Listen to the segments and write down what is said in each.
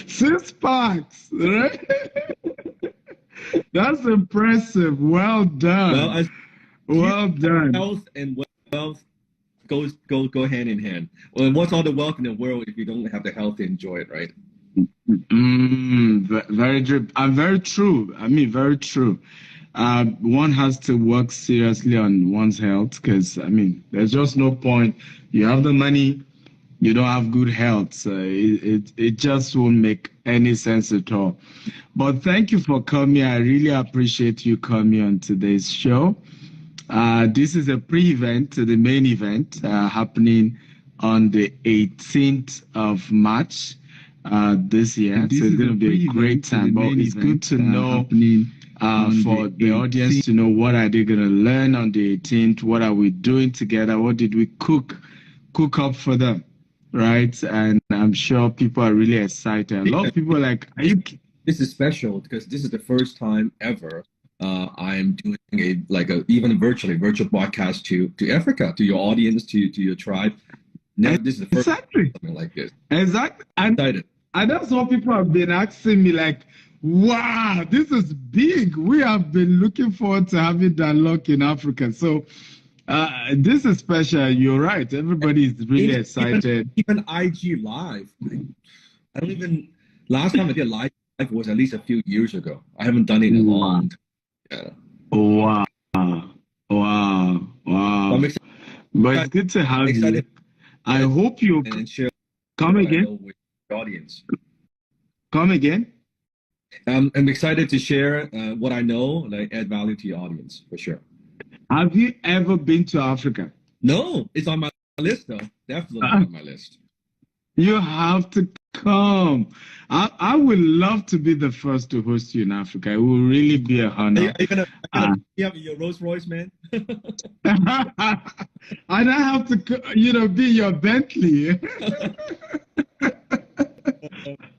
Six packs, right? That's impressive. Well Well, done. as you Well done. health and wealth go hand in hand. Well, what's all the wealth in the world if you don't have the health to enjoy it, right? Very true. Very true. I mean, very true. One has to work seriously on one's health because, I mean, there's just no point. You have the money, you don't have good health. So it just won't make any sense at all. But thank you for coming. I really appreciate you coming on today's show. This is a pre-event to the main event happening on the 18th of March this year. So it's going to be a great time. But it's good to know for the audience to know what are they going to learn on the 18th? What are we doing together? What did we cook up for them? Right? And I'm sure people are really excited. A lot of people are like, are you? This is special because this is the first time ever I am doing even virtual broadcast to Africa, to your audience, to your tribe. Never, this is the first Exactly. something like this. Exactly. Excited. And that's what people have been asking me, like, wow, this is big. We have been looking forward to having that luck in Africa. So this is special. You're right. Everybody is really excited. Even IG Live. I don't even. Last time I did live was at least a few years ago. I haven't done it in a long time. Yeah. Wow. Wow. Wow. I'm excited, But it's good to have you. I hope you and share come what I again. know with the audience. Come again. I'm excited to share what I know, like add value to your audience for sure. Have you ever been to Africa? No, it's on my list though. Definitely on my list. You have to come. I would love to be the first to host you in Africa. It will really be a honor. Are you gonna you have your Rolls Royce, man? And I have to, be your Bentley.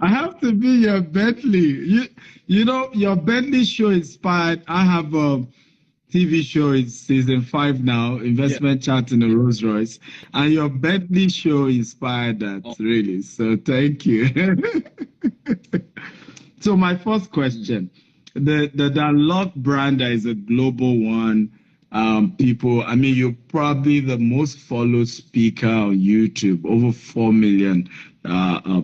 I have to be your Bentley. Your Bentley show inspired. I have a TV show. It's season 5 now. Investment Chat in a Rolls Royce, and your Bentley show inspired that really. So thank you. So my first question, the Unlock brand is a global one. People, I mean, you're probably the most followed speaker on YouTube, over 4 million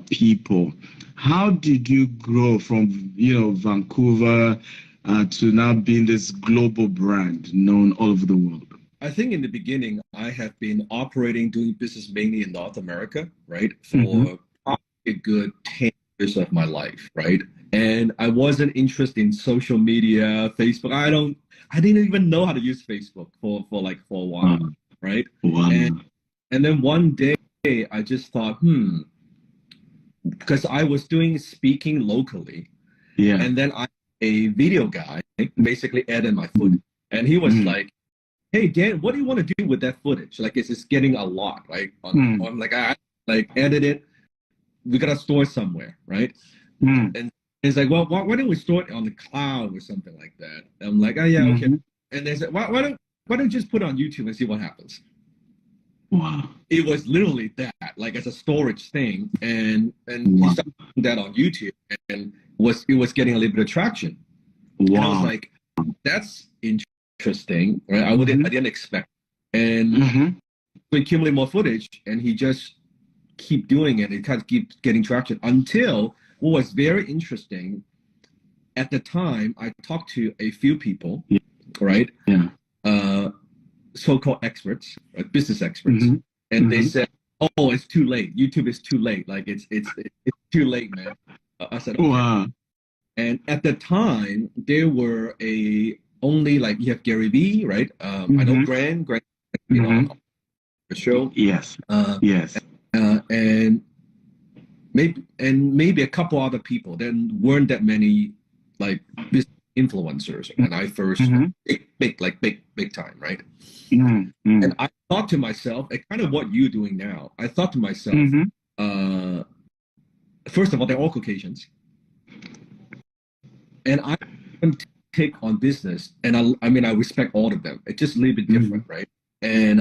people. How did you grow from, Vancouver to now being this global brand known all over the world? I think in the beginning, I have been doing business mainly in North America, right, for probably a good 10 years of my life, right? And I wasn't interested in social media, Facebook. I didn't even know how to use Facebook for a while, right? Wow. And then one day I just thought, because I was doing speaking locally, and then a video guy basically edited my footage, and he was like, "Hey Dan, what do you want to do with that footage? Like, it's just getting a lot, right? I'm like, I edit it. We gotta store it somewhere, right?" And it's like, well, why don't we store it on the cloud or something like that? And I'm like, oh yeah, okay. And they said, why don't you just put it on YouTube and see what happens? Wow. It was literally that, like as a storage thing, and he started putting that on YouTube, and it was getting a little bit of traction. Wow. And I was like, that's interesting, right? I didn't expect. And we accumulate more footage, and he just keep doing it. It kind of keeps getting traction until what was very interesting at the time. I talked to a few people, right? Yeah. So-called experts, right? Business experts, and they said, "Oh, it's too late. YouTube is too late. Like it's too late, man." I said, "Okay." Wow. And at the time, there were only like you have Gary Vee, right? I know Grant, on the show. Yes. Yes. And maybe a couple other people. There weren't that many like business influencers when I first big time, right? And I thought to myself, kind of what you're doing now. I thought to myself, first of all, they're all Caucasians, and I don't take on business, and I respect all of them. It's just a little bit different, right? And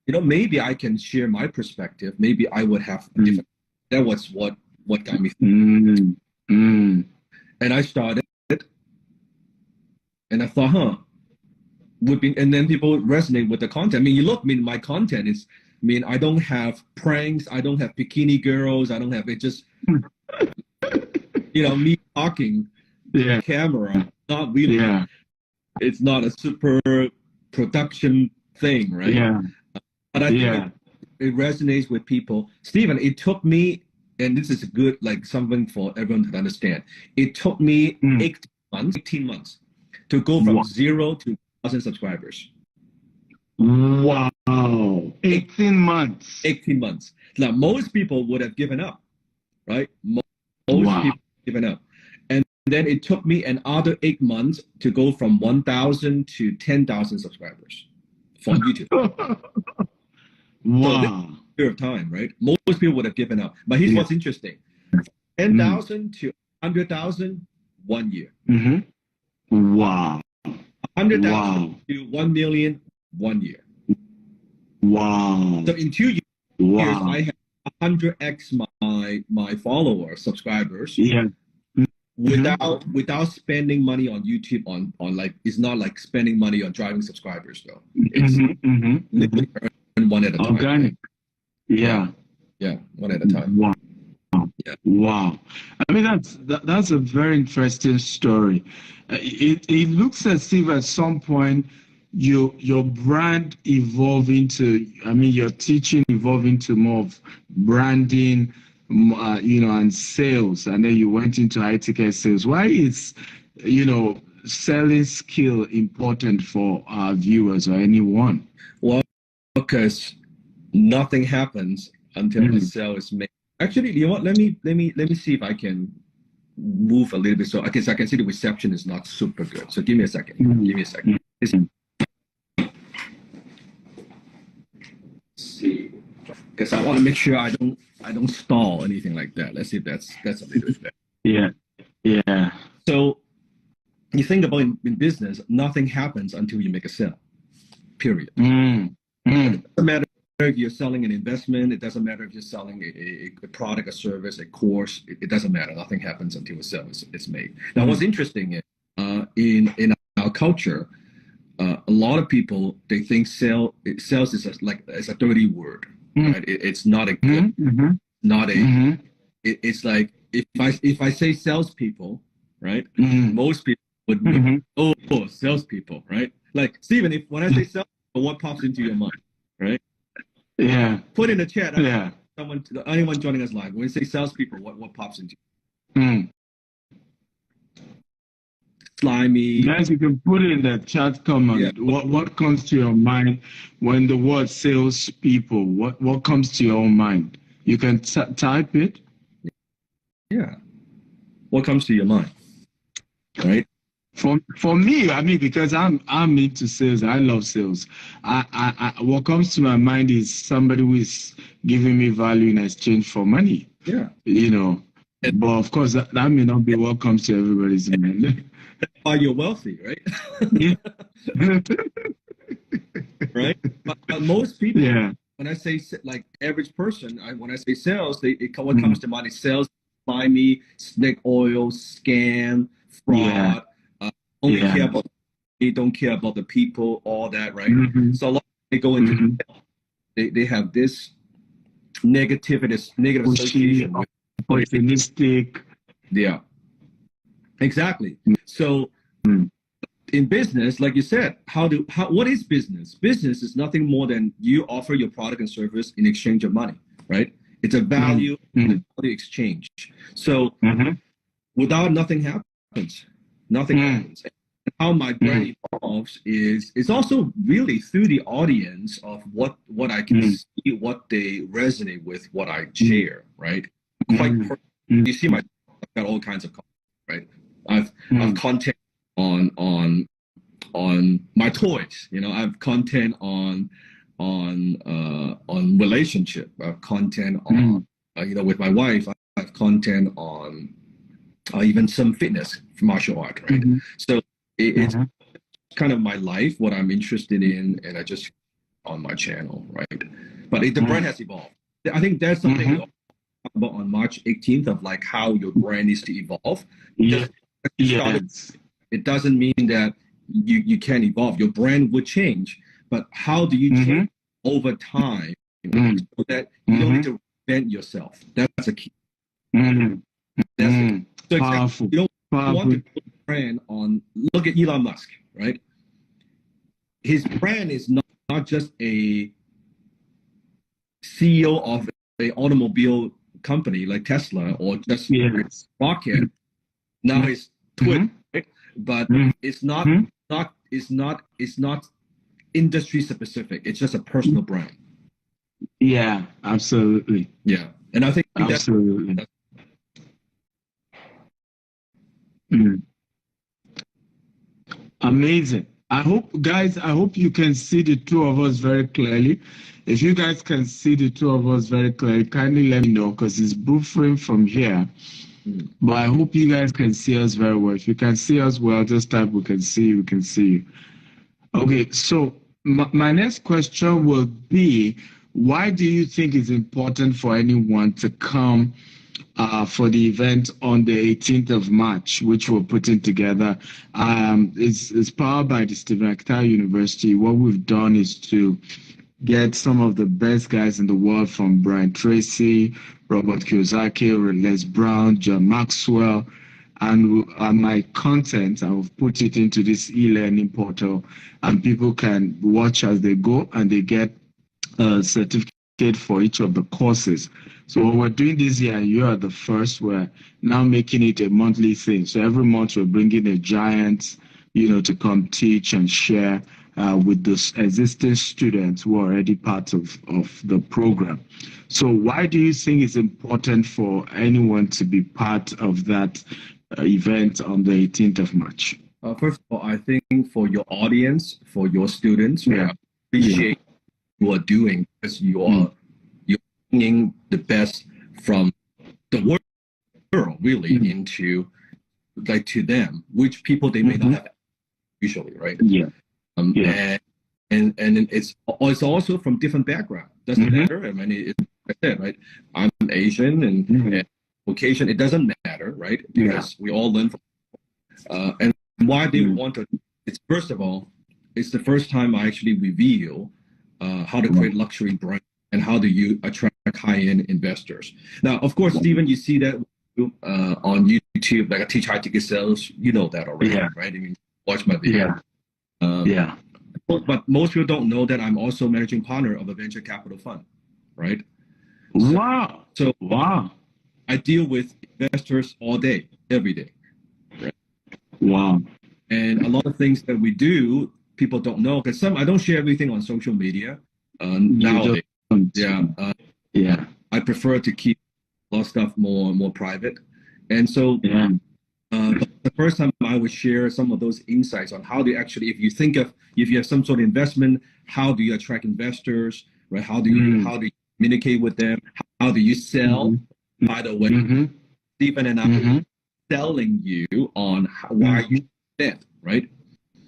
maybe I can share my perspective. Maybe I would have a different. That was what what got me. And I started, and I thought, would be, and then people resonate with the content. I mean, you look, I mean, my content is, I mean, I don't have pranks, I don't have bikini girls, I don't have it. Just me talking to the camera. Not really. Yeah. It's not a super production thing, right? Yeah. But I think it resonates with people. Stephen, it took me, and this is good, like something for everyone to understand. It took me 18 months to go from 0 to 1,000 subscribers. Wow. 18 months. 18 months. Now, most people would have given up, right? Most people have given up. And then it took me another 8 months to go from 1,000 to 10,000 subscribers from YouTube. Wow. So this period of time, right? Most people would have given up. But here's what's interesting. 10,000 to 100,000, 1 year. Wow. 100,000 to 1 million, 1 year. Wow. So in 2 years, I have 100x my followers, subscribers. Yeah. Without spending money on YouTube on like, it's not like spending money on driving subscribers though. It's literally one at a time. Organic. Yeah. Yeah, one at a time. Wow. Yeah. Wow. I mean, that's a very interesting story. It looks as if at some point your brand evolved into, I mean, your teaching evolved into more of branding, and sales, and then you went into high ticket sales. Why is, selling skill important for our viewers or anyone? Well, because nothing happens until the sale is made. Actually, you know what? Let me see if I can move a little bit. So I can see the reception is not super good. So give me a second. Give me a second. Let's see, because I want to make sure I don't stall anything like that. Let's see if that's a little bit better. Yeah. So you think about in business, nothing happens until you make a sale. Period. It doesn't matter if you're selling an investment. It doesn't matter if you're selling a product, a service, a course. It doesn't matter. Nothing happens until a sale is made. Now, what's interesting is in our culture, a lot of people, they think sales is a dirty word. Right? It's not a good, not a. It's like if I say salespeople, right? Most people would salespeople, right? Like Stephen, when I say salespeople, what pops into your mind, right? Yeah. Put in the chat. Anyone joining us live, when you say salespeople, what pops into you? Slimy. Guys, you can put it in the chat comment. Yeah. What comes to your mind when the word salespeople? What comes to your own mind? You can type it. Yeah. What comes to your mind? Right. For me, I mean, because I'm into sales, I love sales. I what comes to my mind is somebody who is giving me value in exchange for money. Yeah. But of course, that may not be what comes to everybody's mind. Are you wealthy, right? Right. But most people, when I say like average person, when I say sales, what comes to mind is sales, buy me, snake oil, scam, fraud. Only care about they don't care about the people, all that, right? So a lot of they go into they have this negative association with opportunistic. Yeah, exactly. So in business, like you said, what is business? Business is nothing more than you offer your product and service in exchange of money, right? It's a value exchange. So without nothing happens. Nothing happens. And how my brand evolves is also really through the audience of what I can see, what they resonate with, what I share, right? You see I've got all kinds of content, right? I've content on my toys, I have content on relationship, I have content on with my wife, I have content on even some fitness, martial art, right? So it's kind of my life, what I'm interested in, and I just on my channel, right? But the brand has evolved. I think that's something about on March 18th of like how your brand needs to evolve. Yeah. Yes. It doesn't mean that you can't evolve. Your brand would change, but how do you change over time so that you don't need to reinvent yourself? That's a key. That's the key. So Powerful. You don't want to build a brand on. Look at Elon Musk, right? His brand is not just a CEO of an automobile company like Tesla or just Rocket. Now it's Twitter, right? But it's not industry specific. It's just a personal brand. Yeah, absolutely. Yeah, and I think absolutely. Amazing. I hope you can see the two of us very clearly. If you guys can see the two of us very clearly, kindly let me know because it's buffering from here. But I hope you guys can see us very well. If you can see us well, just type we can see you. Okay, so my next question will be, why do you think it's important for anyone to come for the event on the 18th of March, which we're putting together? It's powered by the Stephen Akintayo University. What we've done is to get some of the best guys in the world, from Brian Tracy, Robert Kiyosaki, Les Brown, John Maxwell, and my content, I've put it into this e-learning portal, and people can watch as they go, and they get a certificate for each of the courses. So what we're doing this year, you are the first, we're now making it a monthly thing. So every month we're bringing a giant, to come teach and share with the existing students who are already part of the program. So why do you think it's important for anyone to be part of that event on the 18th of March? First of all, I think for your audience, for your students, I appreciate what you are doing, because you're bringing the best from the world really into to them, which people they may not have usually, right? And it's also from different background. Doesn't matter. I mean, I said, right? I'm Asian and Caucasian. It doesn't matter, right? Because we all learn from. And why they want to? It's first of all, it's the first time I actually reveal how to create luxury brand and how do you attract high-end investors. Now, of course, Stephen, you see that on YouTube, like I teach high ticket sales. You know that already, right? I mean, watch my video. But most people don't know that I'm also managing partner of a venture capital fund, right? So I deal with investors all day, every day. Right? And a lot of things that we do, people don't know, because I don't share everything on social media nowadays. I prefer to keep a lot of stuff more private. And so the first time I would share some of those insights on how do you actually, if you have some sort of investment, how do you attract investors, right? How do you communicate with them? How do you sell? By the way, Stephen and I are selling you on why you spend, right?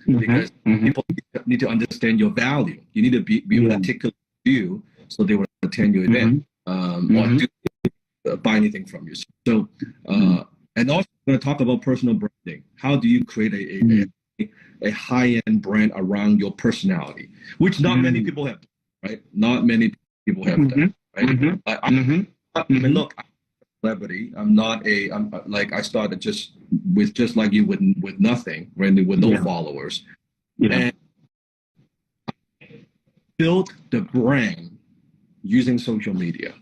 Because people need to understand your value. You need to be able to articulate you so they will attend your event or buy anything from you. So, and also I'm going to talk about personal branding. How do you create a high-end brand around your personality, which not many people have, right? Not many people have that, right? I mean, look, I'm a celebrity. I'm not like I started just like you with nothing, right? With no followers, and built the brand using social media.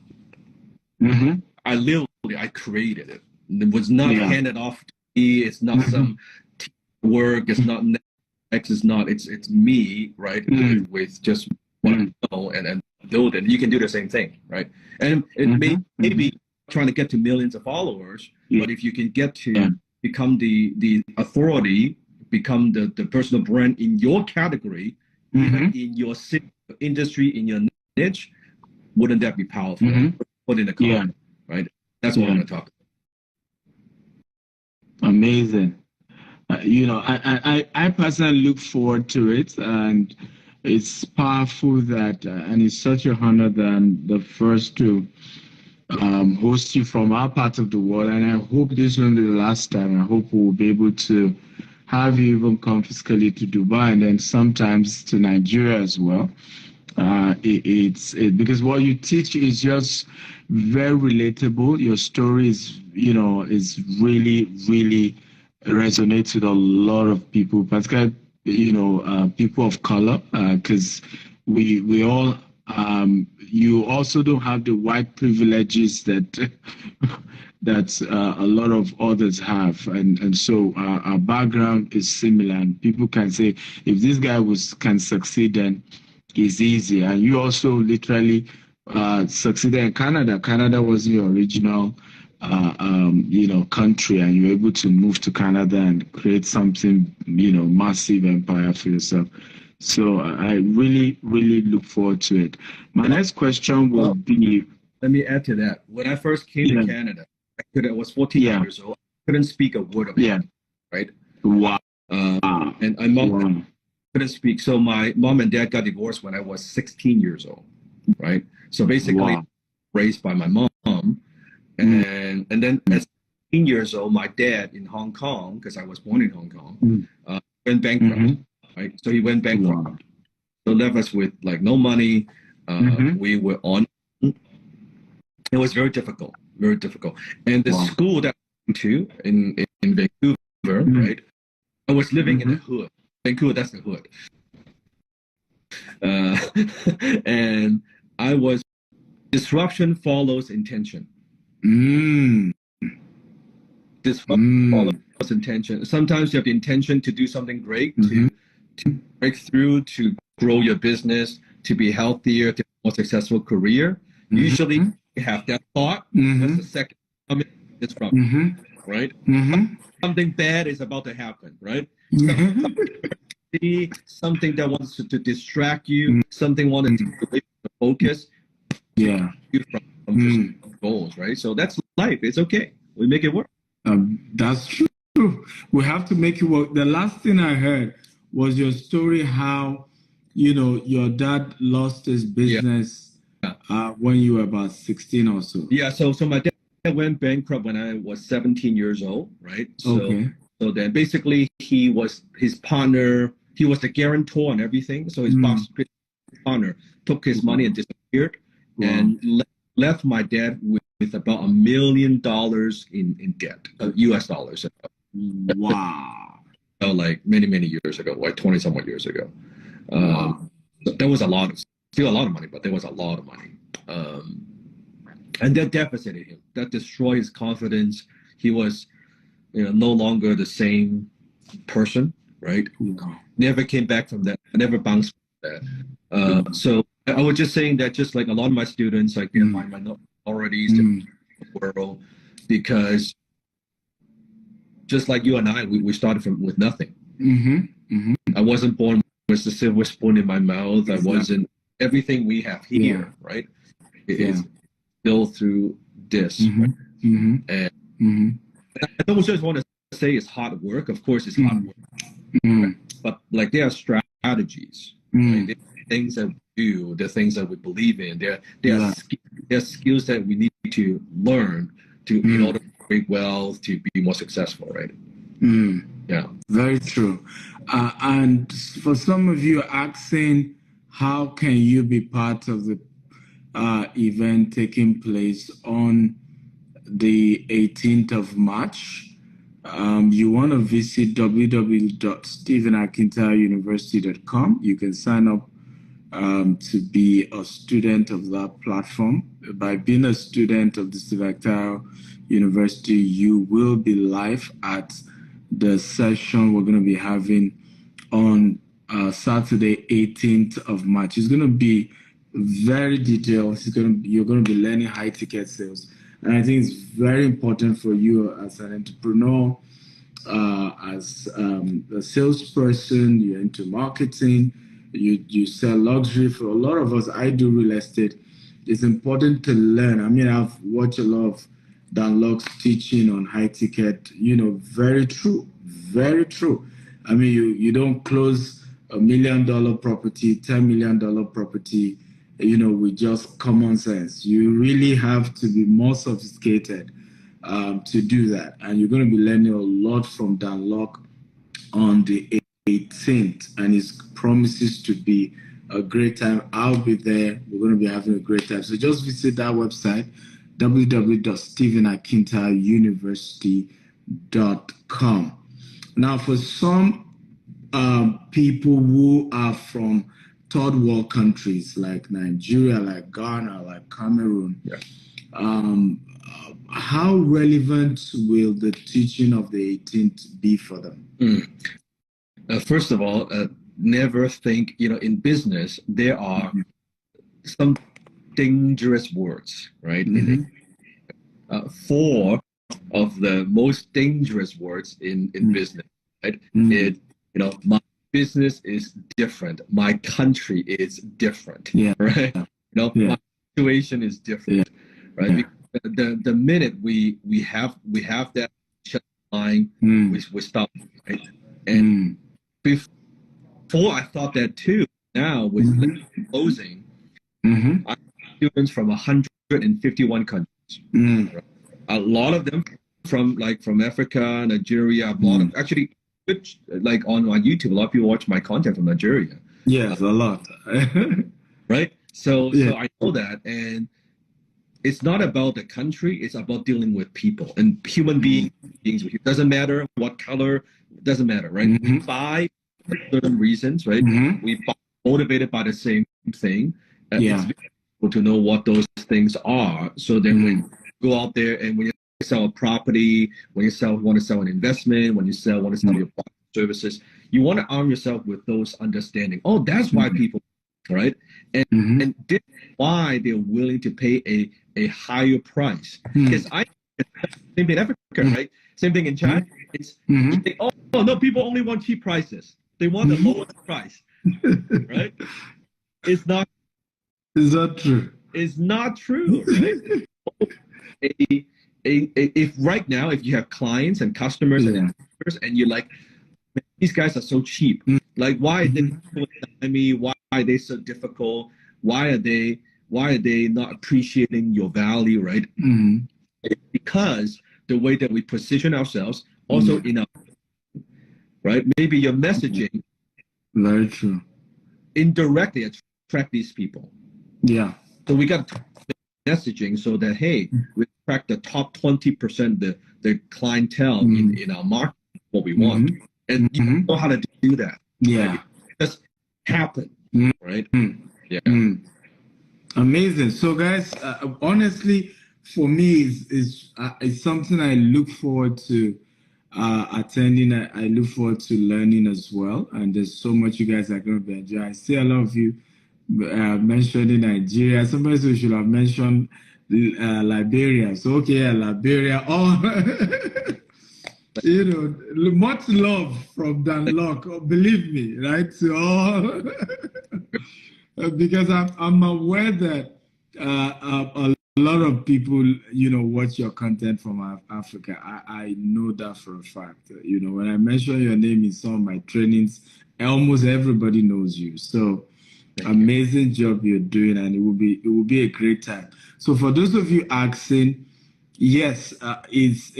I created it. It was not handed off to me. It's not some work. It's not Netflix. It's not. It's me, right? With just what I know and build it. You can do the same thing, right? And it may be trying to get to millions of followers, but if you can get to become the authority, become the personal brand in your category, even in your industry, in your niche, wouldn't that be powerful? Put in the comment, right? That's what I want to talk about. Amazing. I personally look forward to it, and it's powerful that, and it's such a honor that I'm the first to host you from our part of the world. And I hope this won't be the last time. I hope we'll be able to have you even come physically to Dubai and then sometimes to Nigeria as well. It's because what you teach is just very relatable. Your story is, is really, really resonates with a lot of people, particularly, people of color, because we all, you also don't have the white privileges that that a lot of others have, and so our background is similar, and people can say if this guy can succeed, then it's easy. And you also literally succeeded in Canada. Canada was your original, country, and you're able to move to Canada and create something, massive empire for yourself. So I really, really look forward to it. My next question will be. Let me add to that. When I first came to Canada, I was 14 years old. I couldn't speak a word of it, right? Wow. And my mom couldn't speak. So my mom and dad got divorced when I was 16 years old, right? So basically raised by my mom. And then at 16 years old, my dad in Hong Kong, because I was born in Hong Kong, went bankrupt, right? So he went bankrupt. So left us with like no money. We were on. It was very difficult, very difficult. And the school that I went to in Vancouver, right? I was living in the hood. Vancouver, that's the hood. And I was, disruption follows intention. Disruption follows intention. Sometimes you have the intention to do something great, to break through, to grow your business, to be healthier, to have a more successful career. Usually you have that thought. What's the second? Disruption, right? Something bad is about to happen, right? Something that wants to distract you, something wanted to focus you from goals, right? So that's life. It's okay. We make it work. That's true. We have to make it work. The last thing I heard was your story how, your dad lost his business when you were about 16 or so. Yeah, so my dad went bankrupt when I was 17 years old, right? So then basically he was his partner, he was the guarantor on everything. So his partner took his money and disappeared and left my dad with about $1 million in debt, US dollars. Wow. Like many, many years ago, like 20 somewhat years ago. There was still a lot of money, but there was a lot of money. And that devastated him. That destroyed his confidence. He was, no longer the same person, right? Never came back from that. Never bounced from that. So I was just saying that, just like a lot of my students, like they're minorities in the world, because just like you and I, we started with nothing. I wasn't born with the silver spoon in my mouth. I wasn't. Everything we have here, right, is built through this. Right? And I don't just want to say it's hard work. Of course, it's hard work. Right? But like there are strategies, right? There are things that we do, there are things that we believe in. There are skills that we need to learn in order to create wealth, to be more successful, right? Yeah. Very true. And for some of you asking, how can you be part of the event taking place on the 18th of March? You want to visit www.stephenakintayouniversity.com. You can sign up to be a student of that platform. By being a student of the Stephen Akintayo University, you will be live at the session we're going to be having on Saturday, 18th of March. It's going to be very detailed. You're going to be learning high ticket sales. And I think it's very important for you as an entrepreneur, as a salesperson, you're into marketing, you sell luxury. For a lot of us, I do real estate. It's important to learn. I mean, I've watched a lot of Dan Locke's teaching on high ticket, very true, very true. I mean, you don't close $1 million property, $10 million property with just common sense. You really have to be more sophisticated to do that. And you're going to be learning a lot from Dan Lok on the 18th, and it promises to be a great time. I'll be there. We're going to be having a great time. So just visit that website, www.stephenakintayouniversity.com. Now, for some people who are from third world countries like Nigeria, like Ghana, like Cameroon, how relevant will the teaching of the 18th be for them? First of all, never think, in business, there are some dangerous words, right? Four of the most dangerous words in business, right? My business is different. My country is different, right? My situation is different, right? Because the minute we have that line, we stop, right? And before I thought that too. Now with closing, I have students from 151 countries. Right? A lot of them from Africa, Nigeria. A lot of actually, like on my YouTube, a lot of people watch my content from Nigeria. Yes, a lot. Right. So I know that, and it's not about the country. It's about dealing with people and human beings. It doesn't matter what color. Doesn't matter, right? We buy for certain reasons, right? We buy motivated by the same thing. It's important to know what those things are. So then when you go out there and when you sell a property, when you want to sell an investment, when you want to sell your services, you want to arm yourself with those understanding. Oh, that's why people, right? And this is why they're willing to pay a higher price. Because same thing in Africa, right? Same thing in China. It's oh no, people only want cheap prices. They want the lowest price, right? It's not. Is that true? It's not true, right? If right now, if you have clients and customers and investors, and you're like, these guys are so cheap. Like, why are they me? Why are they so difficult? Why are they not appreciating your value, right? Because the way that we position ourselves, also in our, right? Maybe your messaging, very true, indirectly attract these people. Yeah. So we got messaging so that, hey, we attract the top 20%, the clientele in our market, what we want. And you know how to do that. Yeah. Right? It just happen, right? Yeah. Amazing. So guys, honestly, for me, it's something I look forward to attending. I look forward to learning as well. And there's so much you guys are going to be enjoying. I see a lot of you mentioning Nigeria. Somebody should have mentioned Liberia. So okay, Liberia. Oh, much love from Dan Lok. Believe me, right? So, because I'm aware that a lot of people, watch your content from Africa. I know that for a fact. When I mention your name in some of my trainings, almost everybody knows you. So. Amazing job you're doing, and it will be a great time. So for those of you asking, yes, it's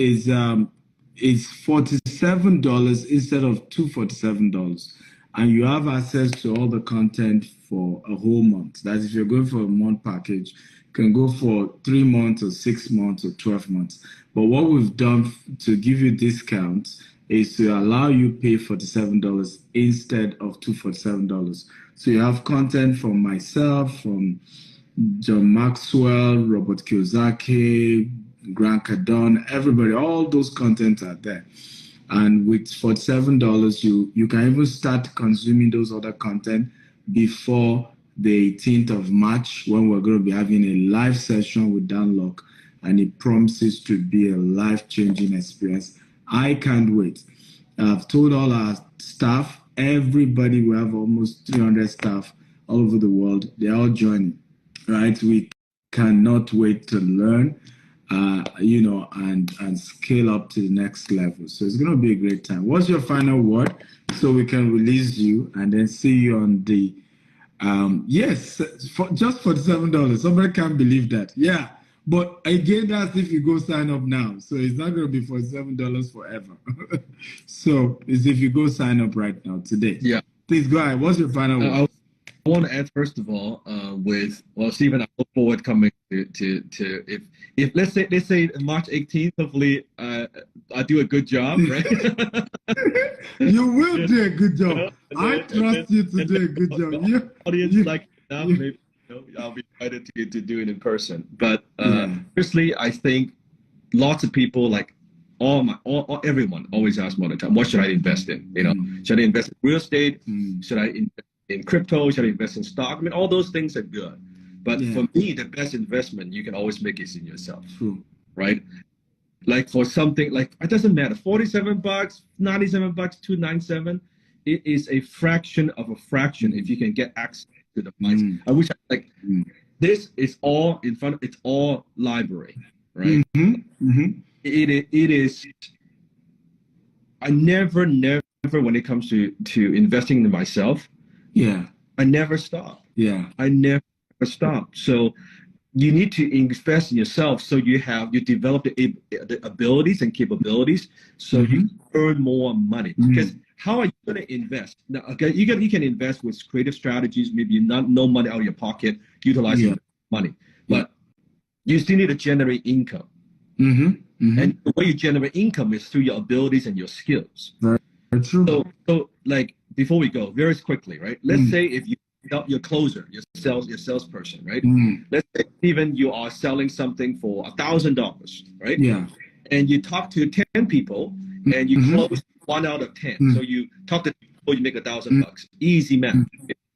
$47 instead of $247, and you have access to all the content for a whole month. That's if you're going for a month package, you can go for 3 months or 6 months or 12 months. But what we've done to give you discounts is to allow you pay $47 instead of $247. So you have content from myself, from John Maxwell, Robert Kiyosaki, Grant Cardone, everybody. All those content are there. And with $47, you can even start consuming those other content before the 18th of March, when we're going to be having a live session with Dan Lok, and it promises to be a life-changing experience. I can't wait. I've told all our staff, everybody, we have almost 300 staff all over the world. They're all joining, right? We cannot wait to learn, and scale up to the next level. So it's going to be a great time. What's your final word so we can release you and then see you on the Yes, just $47. Somebody can't believe that. Yeah. But again, that's if you go sign up now. So it's not going to be $47 forever. So it's if you go sign up right now today. Yeah. Please go ahead. What's your final word? I want to add first of all, Stephen, I look forward coming to if let's say March 18th, hopefully I do a good job, right? You will do a good job. I trust you to do a good job. Audience like enough, maybe I'll be excited to do it in person. But firstly, I think lots of people like everyone always asks me all the time, what should I invest in? Should I invest in real estate? Should I invest in crypto? Should I invest in stock? I mean, all those things are good. But for me, the best investment you can always make is in yourself. True. Right? Like for something like, it doesn't matter, $47, $97, $297, it is a fraction of a fraction if you can get access to the price. I wish this is all in front of, it's all library, right? It is, I never, when it comes to investing in myself, I never stop. I never stop. So you need to invest in yourself so you develop the abilities and capabilities so you earn more money. Because how are you going to invest? Now, okay, you can invest with creative strategies, maybe no money out of your pocket, utilizing money. But you still need to generate income. And the way you generate income is through your abilities and your skills. Very true. So like before we go, very quickly, right? Let's say if your closer, your salesperson, right? Let's say even you are selling something for $1,000, right? Yeah. And you talk to 10 people and you close 1 out of 10. So you talk to people, you make $1,000. Easy math.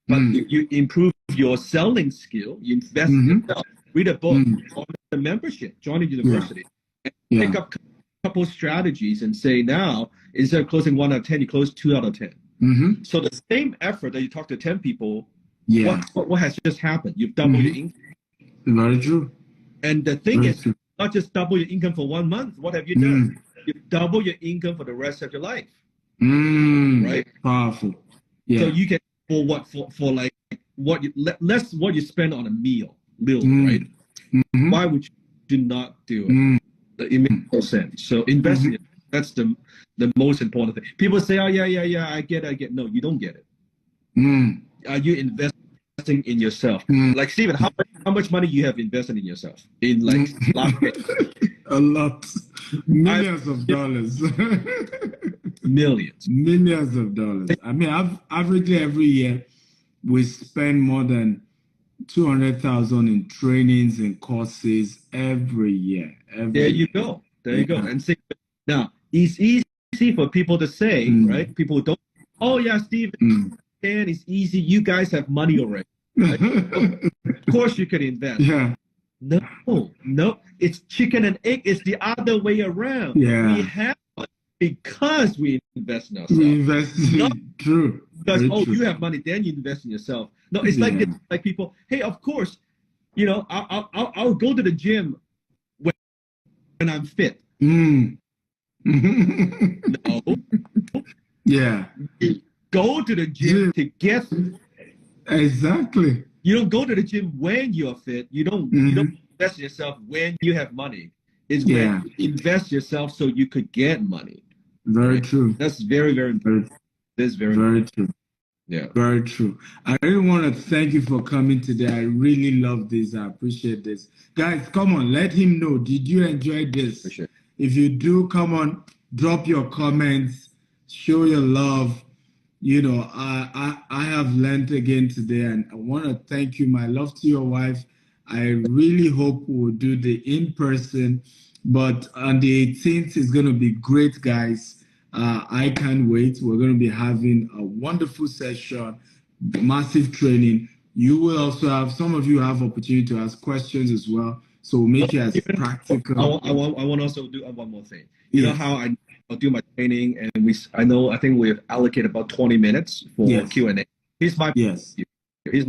But if you improve your selling skill, you invest in yourself, read a book, join a membership, join a university, and pick up a couple strategies and say now, instead of closing 1 out of 10, you close 2 out of 10. So the same effort that you talk to 10 people, what has just happened? You've doubled your income. Very true. And the thing is, not just double your income for 1 month. What have you done? You've doubled your income for the rest of your life. Right? Powerful. Yeah. So you can for like less what you spend on a meal, right? Why would you not do it? It makes no sense. So invest in it. That's the most important thing. People say, oh, yeah, I get. No, you don't get it. Are you investing in yourself? Like, Stephen, how much money you have invested in yourself in like last year? A lot. Millions of dollars. Millions of dollars. I mean, averagely every year, we spend more than 200,000 in trainings and courses every year. There you go. And see, now, it's easy for people to say, right? People don't, oh, yeah, Stephen, it's easy. You guys have money already. Right? Of course you can invest. Yeah. No. It's chicken and egg. It's the other way around. Yeah. We have money because we invest in ourselves. We invest true. Because, you have money, then you invest in yourself. No, it's like people, hey, of course, I'll go to the gym when I'm fit. No. Yeah. You go to the gym to get fit. Exactly. You don't go to the gym when you're fit. You don't invest in yourself when you have money. It's when you invest yourself so you could get money. Very true. That's very, very important. That's very true. Yeah. Very true. I really want to thank you for coming today. I really love this. I appreciate this. Guys, come on, let him know. Did you enjoy this? Sure. If you do, come on, drop your comments, show your love. I have learned again today, and I want to thank you. My love to your wife. I really hope we'll do the in-person, but on the 18th is going to be great, guys. I can't wait. We're going to be having a wonderful session, massive training. You will also have, some of you have opportunity to ask questions as well. So we'll make it as practical. I want to also do one more thing. You know how I'll do my training, and I think we've allocated about 20 minutes for Q&A. Here's my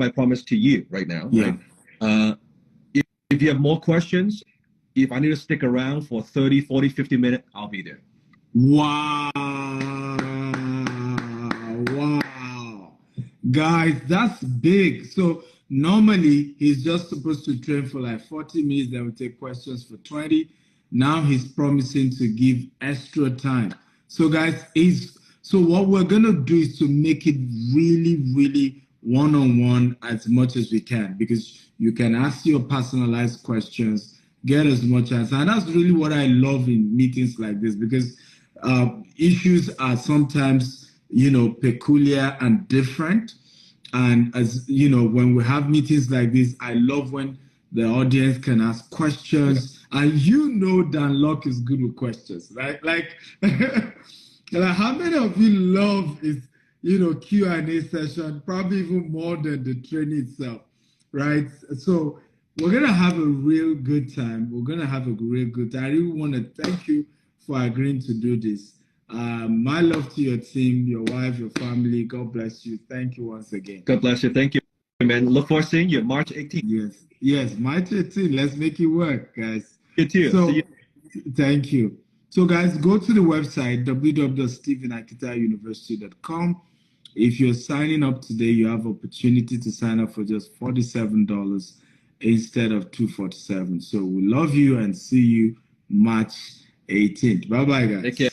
promise to you right now. Yeah. Right? If you have more questions, if I need to stick around for 30, 40, 50 minutes, I'll be there. Wow. Guys, that's big. So normally he's just supposed to train for like 40 minutes, then we take questions for 20. Now he's promising to give extra time. So guys, so what we're gonna do is to make it really, really one-on-one as much as we can, because you can ask your personalized questions, get as much as, and that's really what I love in meetings like this, because issues are sometimes, peculiar and different. And as you know, when we have meetings like this, I love when the audience can ask questions. Yeah. And Dan Locke is good with questions, right? Like, like how many of you love is, Q&A session, probably even more than the training itself, right? So we're going to have a real good time. We're going to have a real good time. I really want to thank you for agreeing to do this. My love to your team, your wife, your family. God bless you. Thank you once again. God bless you. Thank you, man. Look forward to seeing you March 18th. Yes, March 18th. Let's make it work, guys. You too. So, thank you. So, guys, go to the website, www.stevenakintayouniversity.com. If you're signing up today, you have opportunity to sign up for just $47 instead of $247. So we love you and see you March 18th. Bye-bye, guys. Take care.